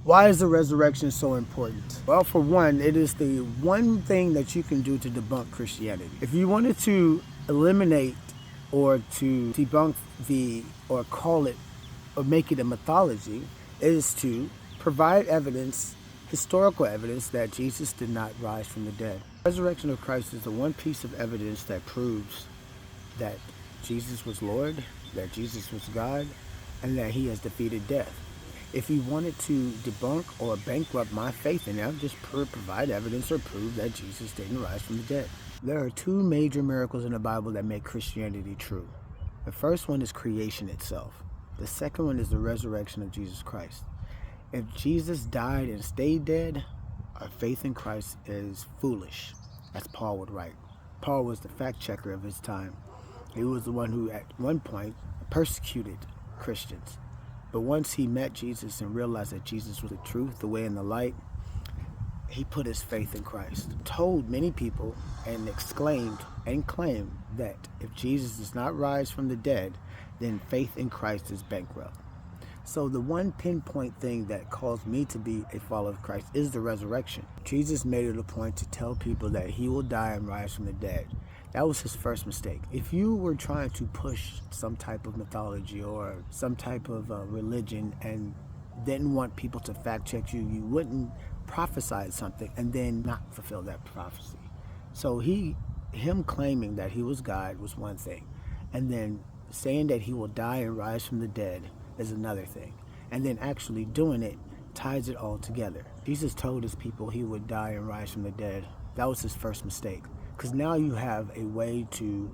Why is the resurrection so important? Well, for one, it is the one thing that you can do to debunk Christianity. If you wanted to eliminate or to debunk or call it, or make it a mythology, it is to provide evidence, historical evidence, that Jesus did not rise from the dead. The resurrection of Christ is the one piece of evidence that proves that Jesus was Lord, that Jesus was God, and that he has defeated death. If you wanted to debunk or bankrupt my faith in it, just provide evidence or prove that Jesus didn't rise from the dead. There are two major miracles in the Bible that make Christianity true. The first one is creation itself. The second one is the resurrection of Jesus Christ. If Jesus died and stayed dead, our faith in Christ is foolish, as Paul would write. Paul was the fact checker of his time. He was the one who at one point persecuted Christians. But once he met Jesus and realized that Jesus was the truth, the way, and the light, he put his faith in Christ. Told many people and exclaimed and claimed that if Jesus does not rise from the dead, then faith in Christ is bankrupt. So the one pinpoint thing that caused me to be a follower of Christ is the resurrection. Jesus made it a point to tell people that he will die and rise from the dead. That was his first mistake. If you were trying to push some type of mythology or some type of religion and didn't want people to fact check you, you wouldn't prophesy something and then not fulfill that prophecy. So him claiming that he was God was one thing, and then saying that he will die and rise from the dead is another thing, and then actually doing it ties it all together. Jesus told his people he would die and rise from the dead. That was his first mistake, because now you have a way to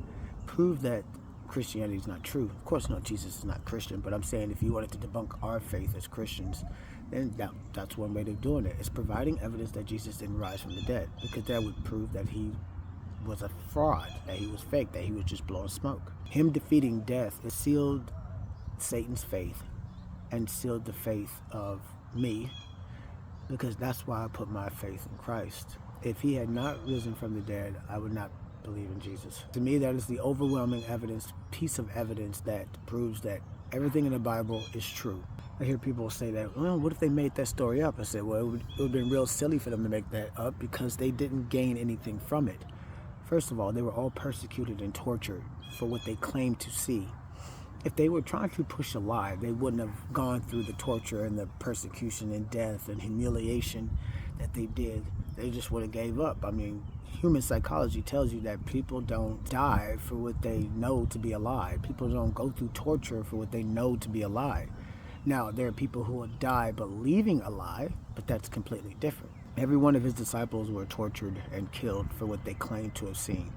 prove that Christianity is not true. Of course, no, Jesus is not Christian, but I'm saying if you wanted to debunk our faith as Christians, then that's one way of doing it. It's providing evidence that Jesus didn't rise from the dead, because that would prove that he was a fraud, that he was fake, that he was just blowing smoke. Him defeating death is sealed Satan's faith and sealed the faith of me, because that's why I put my faith in Christ. If he had not risen from the dead, I would not believe in Jesus. To me, that is the overwhelming piece of evidence that proves that everything in the Bible is true. I hear people say that, well, what if they made that story up? I said, well, it would have been real silly for them to make that up, because they didn't gain anything from it. First of all, they were all persecuted and tortured for what they claimed to see. If they were trying to push a lie, they wouldn't have gone through the torture and the persecution and death and humiliation that they did. They just would have gave up. I mean, human psychology tells you that people don't die for what they know to be a lie. People don't go through torture for what they know to be a lie. Now, there are people who will die believing a lie, but that's completely different. Every one of his disciples were tortured and killed for what they claimed to have seen.